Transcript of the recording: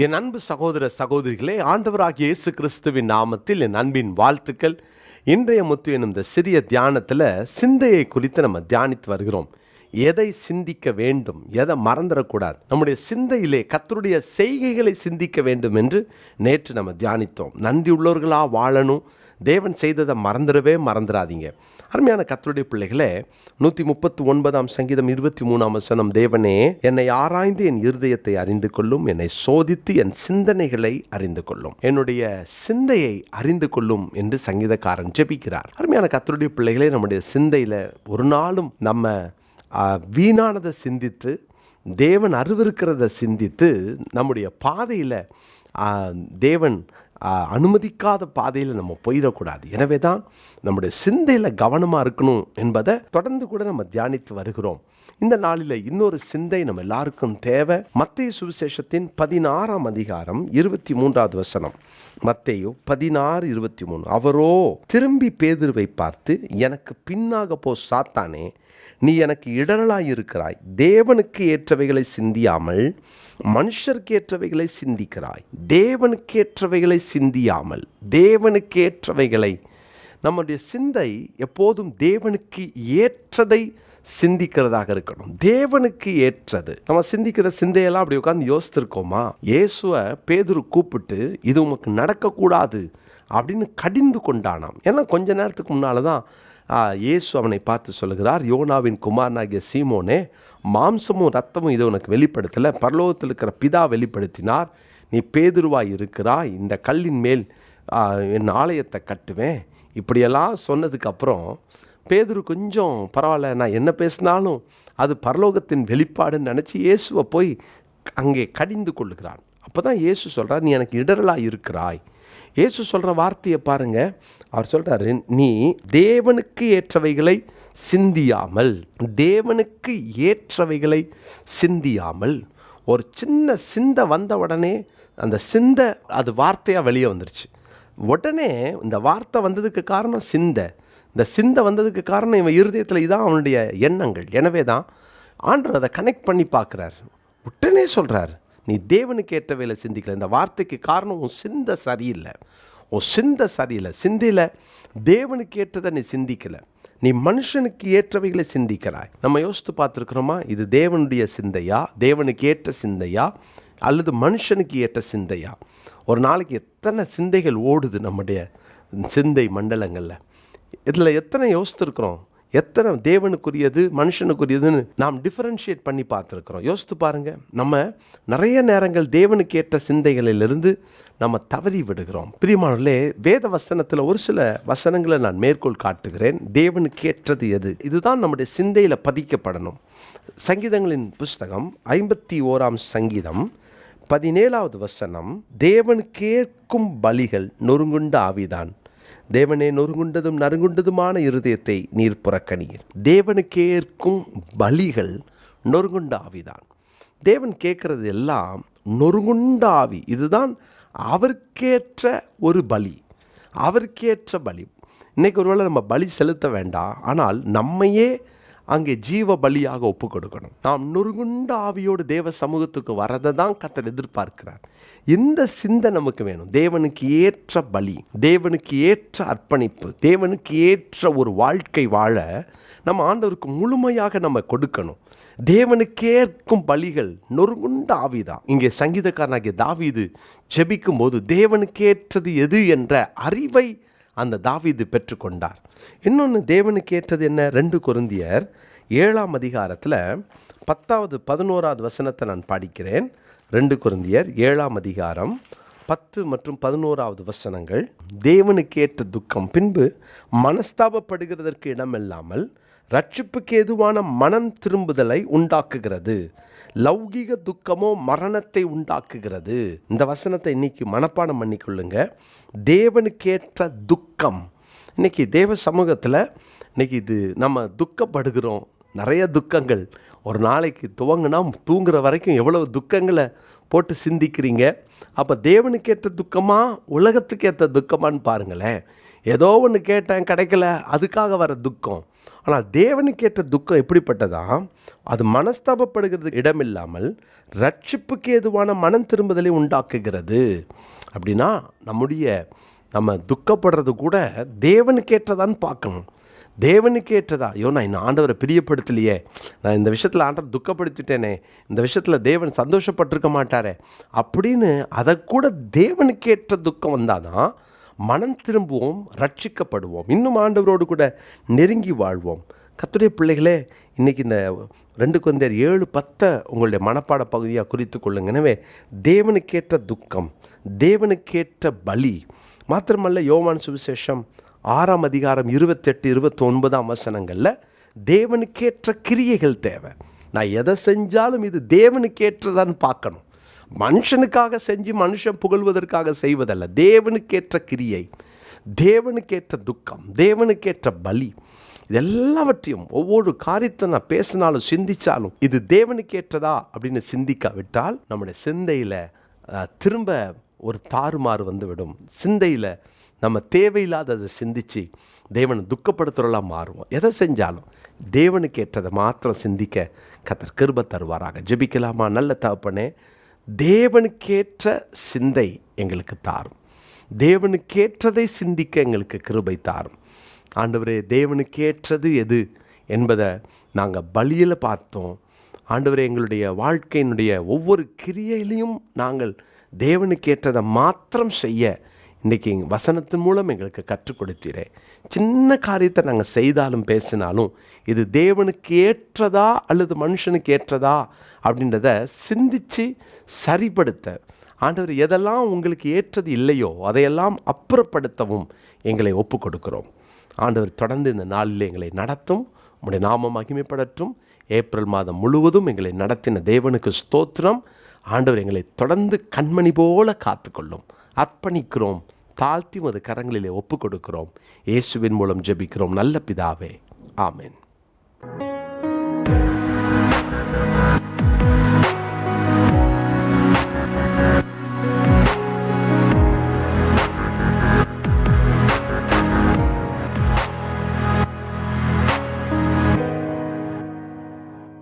என் அன்பு சகோதர சகோதரிகளே, ஆண்டவராகிய இயேசு கிறிஸ்துவின் நாமத்தில் என் அன்பின் வாழ்த்துக்கள். இன்றைய முத்து எனும் இந்த சிறிய தியானத்தில் சிந்தையை குறித்து நம்ம தியானித்து வருகிறோம். எதை சிந்திக்க வேண்டும், எதை மறந்துடக்கூடாது, நம்முடைய சிந்தையிலே கர்த்தருடைய செய்கைகளை சிந்திக்க வேண்டும் என்று நேற்று நம்ம தியானித்தோம். நன்றி உள்ளவர்களாக வாழணும், தேவன் செய்ததை மறந்துடாதீங்க. அருமையான கர்த்தருடைய பிள்ளைகளே, 139 சங்கீதம் 23 வசனம், தேவனே என்னை ஆராய்ந்து என் இருதயத்தை அறிந்து கொள்ளும், என்னை சோதித்து என் சிந்தனைகளை அறிந்து கொள்ளும், என்னுடைய சிந்தையை அறிந்து கொள்ளும் என்று சங்கீதக்காரன் ஜெபிக்கிறார். அருமையான கர்த்தருடைய பிள்ளைகளே, நம்முடைய சிந்தையில் ஒரு நாளும் நம்ம வீணானதை சிந்தித்து தேவன் அருவருக்கிறத சிந்தித்து நம்முடைய பாதையில் தேவன் அனுமதிக்காத பாதையில் நம்ம போயிடக்கூடாது. எனவே தான் நம்முடைய சிந்தையில் கவனமாக இருக்கணும் என்பதை தொடர்ந்து கூட நம்ம தியானித்து வருகிறோம். இந்த நாளில் இன்னொரு சிந்தை நம்ம எல்லாருக்கும் தேவை. மத்தேயு சுவிசேஷத்தின் 16 அதிகாரம் 23 வசனம். மத்தேயு 16:23. அவரோ திரும்பி பேதுருவை பார்த்து, எனக்கு பின்னாக போ சாத்தானே, நீ எனக்கு இடரலாயிருக்கிறாய், தேவனுக்கு ஏற்றவைகளை சிந்தியாமல் மனுஷருக்கு ஏற்றவைகளை சிந்திக்கிறாய். தேவனுக்கு ஏற்றவைகளை சிந்தியாமல், தேவனுக்கு ஏற்றவைகளை. நம்முடைய சிந்தை எப்போதும் தேவனுக்கு ஏற்றதை சிந்திக்கிறதாக இருக்கணும். தேவனுக்கு ஏற்றது. நம்ம சிந்திக்கிற சிந்தையெல்லாம் அப்படி உட்காந்து யோசித்திருக்கோமா? இயேசுவை பேதுரு கூப்பிட்டு, இது உமக்கு நடக்கக்கூடாது அப்படின்னு கடிந்து கொண்டானாம். ஏன்னா கொஞ்ச நேரத்துக்கு முன்னால் தான் இயேசு அவனை பார்த்து சொல்லுகிறார், யோனாவின் குமாரனாகிய சீமோனே, மாம்சமும் ரத்தமும் இதை உனக்கு வெளிப்படுத்தலை, பரலோகத்தில் இருக்கிற பிதா வெளிப்படுத்தினார். நீ பேதுருவாய் இருக்கிறாய், இந்த கல்லின் மேல் என் ஆலயத்தை கட்டுவேன். இப்படியெல்லாம் சொன்னதுக்கப்புறம் பேதுரு கொஞ்சம் பரவாயில்ல, நான் என்ன பேசினாலும் அது பரலோகத்தின் வெளிப்பாடுன்னு நினச்சி இயேசுவை போய் அங்கே கடிந்து கொள்ளுகிறான். அப்போ தான் இயேசு சொல்கிறார், நீ எனக்கு இடரலாக இருக்கிறாய். இயேசு சொல்கிற வார்த்தையை பாருங்கள். அவர் சொல்கிறாரு, நீ தேவனுக்கு ஏற்றவைகளை சிந்தியாமல், தேவனுக்கு ஏற்றவைகளை சிந்தியாமல். ஒரு சின்ன சிந்தை வந்த உடனே அந்த சிந்தை அது வார்த்தையாக வெளியே வந்துருச்சு. உடனே இந்த வார்த்தை வந்ததுக்கு காரணம் சிந்தை. இந்த சிந்தை வந்ததுக்கு காரணம் இவன் இருதயத்தில் இதான் அவனுடைய எண்ணங்கள். எனவே தான் ஆண்டவர் அதை கனெக்ட் பண்ணி பார்க்குறார். உடனே சொல்கிறார், நீ தேவனுக்கு ஏற்றவைகளை சிந்திக்கல. இந்த வார்த்தைக்கு காரணம் உன் சிந்தை சரியில்லை. உன் சிந்தை சரியில்லை. சிந்தையில் தேவனுக்கு ஏற்றதை நீ சிந்திக்கலை, நீ மனுஷனுக்கு ஏற்றவைகளை சிந்திக்கிறாய். நம்ம யோசித்து பார்த்துருக்குறோமா? இது தேவனுடைய சிந்தையா, தேவனுக்கு ஏற்ற சிந்தையா, அல்லது மனுஷனுக்கு ஏற்ற சிந்தையா? ஒரு நாளைக்கு எத்தனை சிந்தைகள் ஓடுது நம்முடைய சிந்தை மண்டலங்களில். இதில் எத்தனை யோசித்துருக்குறோம்? எத்தனை தேவனுக்குரியது மனுஷனுக்குரியதுன்னு நாம் டிஃபரன்ஷியேட் பண்ணி பார்த்துருக்குறோம். யோசித்து பாருங்கள். நம்ம நிறைய நேரங்கள் தேவனுக்கு ஏற்ற சிந்தைகளிலிருந்து நம்ம தவறி விடுகிறோம். பிரியமானவர்களே, வேத வசனத்தில் ஒரு சில வசனங்களை நான் மேற்கோள் காட்டுகிறேன். தேவனுக்கு ஏற்றது எது? இதுதான் நம்முடைய சிந்தையில் பதிக்கப்படணும். சங்கீதங்களின் புஸ்தகம் 51 சங்கீதம் 17 வசனம், தேவனுக்கேற்கும் பலிகள் நொறுங்குண்ட ஆவிதான், தேவனே நொறுங்குண்டதும் நறுங்குண்டதுமான இருதயத்தை நீர் புறக்கணீர். தேவனுக்கேற்கும் பலிகள் நொறுங்குண்ட ஆவிதான். தேவன் கேட்கறது எல்லாம் நொறுங்குண்ட ஆவி. இதுதான் அவருக்கேற்ற ஒரு பலி, அவருக்கேற்ற பலி. இன்றைக்கி ஒருவேளை நம்ம பலி செலுத்த வேண்டாம், ஆனால் நம்மையே அங்கே ஜீவ பலியாக ஒப்பு கொடுக்கணும். நாம் நொறுங்குண்ட ஆவியோடு தேவ சமூகத்துக்கு வரதை தான் கர்த்தர் எதிர்பார்க்கிறார். இந்த சிந்தை நமக்கு வேணும். தேவனுக்கு ஏற்ற பலி, தேவனுக்கு ஏற்ற அர்ப்பணிப்பு, தேவனுக்கு ஏற்ற ஒரு வாழ்க்கை வாழ நம்ம ஆண்டவருக்கு முழுமையாக நம்ம கொடுக்கணும். தேவனுக்கேற்கும் பலிகள் நொறுங்குண்ட ஆவிதான். இங்கே சங்கீதக்காரனாகிய தாவீது ஜெபிக்கும் போது தேவனுக்கேற்றது எது என்ற அறிவை அந்த தாவீது பெற்றுக்கொண்டார். இன்னொன்று தேவனுக்கு ஏற்றது என்ன? 2 கொரிந்தியர் 7 அதிகாரத்தில் 10 11 வசனத்தை நான் படிக்கிறேன். 2 கொரிந்தியர் 7 அதிகாரம் 10 மற்றும் 11 வசனங்கள். தேவனுக்கு ஏற்ற துக்கம் பின்பு மனஸ்தாபப்படுகிறதற்கு இடமில்லாமல் ரட்சிப்புக்கு ஏதுவான மனம் திரும்புதலை உண்டாக்குகிறது, லௌகிக துக்கமோ மரணத்தை உண்டாக்குகிறது. இந்த வசனத்தை இன்னைக்கு மனப்பாடம் பண்ணிக்கொள்ளுங்க. தேவனுக்கேற்ற துக்கம். இன்னைக்கு தேவ சமூகத்தில் இன்னைக்கு இது நம்ம துக்கப்படுகிறோம். நிறைய துக்கங்கள் ஒரு நாளைக்கு துவங்கினா தூங்குற வரைக்கும் எவ்வளவு துக்கங்களை போட்டு சிந்திக்கிறீங்க. அப்போ தேவனுக்கேற்ற துக்கமா உலகத்துக்கு ஏற்ற துக்கமானு பாருங்களேன். ஏதோ ஒன்று கேட்டேன் கிடைக்கல, அதுக்காக வர துக்கம். ஆனால் தேவனுக்கு ஏற்ற துக்கம் எப்படிப்பட்டதா? அது மனஸ்தாபப்படுகிறது இடமில்லாமல் ரட்சிப்புக்கு ஏதுவான மனம் திரும்புதலை உண்டாக்குகிறது. அப்படின்னா நம்ம துக்கப்படுறது கூட தேவனுக்கு ஏற்றதான்னு பார்க்கணும். தேவனுக்கு ஏற்றதா? ஐயோ, நான் இன்னும் ஆண்டவரை பிரியப்படுத்தலையே, நான் இந்த விஷயத்தில் ஆண்டவர் துக்கப்படுத்திட்டேனே, இந்த விஷயத்தில் தேவன் சந்தோஷப்பட்டிருக்க மாட்டாரே அப்படின்னு அதை கூட தேவனுக்கு ஏற்ற துக்கம் வந்தால் தான் மனம் திரும்புவோம், ரட்சிக்கப்படுவோம், இன்னும் ஆண்டவரோடு கூட நெருங்கி வாழ்வோம். கர்த்தருடைய பிள்ளைகளே, இன்றைக்கி இந்த 2 கொரிந்தியர் 7:10 உங்களுடைய மனப்பாட பகுதியாக குறித்து கொள்ளுங்க. எனவே தேவனுக்கேற்ற துக்கம், தேவனுக்கேற்ற பலி மாத்திரமல்ல, யோவான் சுவிசேஷம் 6ஆம் அதிகாரம் 28, 29ஆம் வசனங்களில் தேவனுக்கேற்ற கிரியைகள் தேவை. நான் எதை செஞ்சாலும் இது தேவனுக்கேற்றதான்னு பார்க்கணும். மனுஷனுக்காக செஞ்சு மனுஷன் புகழ்வதற்காக செய்வதல்ல. தேவனுக்கேற்ற கிரியை, தேவனுக்கேற்ற துக்கம், தேவனுக்கேற்ற பலி, இதெல்லாவற்றையும் ஒவ்வொரு காரியத்தை நான் பேசினாலும் சிந்தித்தாலும் இது தேவனுக்கேற்றதா அப்படின்னு சிந்திக்காவிட்டால் நம்முடைய சிந்தையில் திரும்ப ஒரு தாறுமாறு வந்துவிடும். சிந்தையில் நம்ம தேவையில்லாததை சிந்தித்து தேவனை துக்கப்படுத்துகிறலாம் மாறுவோம். எதை செஞ்சாலும் தேவனுக்கு ஏற்றதை மாத்திரம் சிந்திக்க கர்த்தர் கிருபை தருவாராக. ஜெபிக்கலாமா? நல்ல தகப்பனே, தேவனுக்கேற்ற சிந்தை எங்களுக்கு தாரும், தேவனுக்கேற்றதை சிந்திக்க எங்களுக்கு கிருபை தாரும். ஆண்டவரே, தேவனுக்கேற்றது எது என்பதை நாங்கள் பலியில் பார்த்தோம். ஆண்டவரே, எங்களுடைய வாழ்க்கையினுடைய ஒவ்வொரு கிரியையிலையும் நாங்கள் தேவனுக்கேற்றதை மாத்திரம் செய்ய இன்றைக்கி வசனத்தின் மூலம் எங்களுக்கு கற்றுக் கொடுத்தீரே. சின்ன காரியத்தை நாங்கள் செய்தாலும் பேசினாலும் இது தேவனுக்கு ஏற்றதா அல்லது மனுஷனுக்கு ஏற்றதா அப்படின்றத சிந்தித்து சரிப்படுத்த ஆண்டவர், எதெல்லாம் உங்களுக்கு ஏற்றது இல்லையோ அதையெல்லாம் அப்புறப்படுத்தவும் எங்களை ஒப்பு கொடுக்கிறோம். ஆண்டவர், தொடர்ந்து இந்த நாளில் எங்களை நடத்தும். உம்முடைய நாமம் மகிமைப்படட்டும். ஏப்ரல் மாதம் முழுவதும் எங்களை நடத்தின தேவனுக்கு ஸ்தோத்திரம். ஆண்டவர், எங்களை தொடர்ந்து கண்மணி போல காத்துக்கொள்ளும். அர்ப்பணிக்கிறோம், தாழ்த்தி உமது கரங்களிலே ஒப்பு கொடுக்கிறோம். இயேசுவின் மூலம் ஜெபிக்கிறோம் நல்ல பிதாவே, ஆமென்.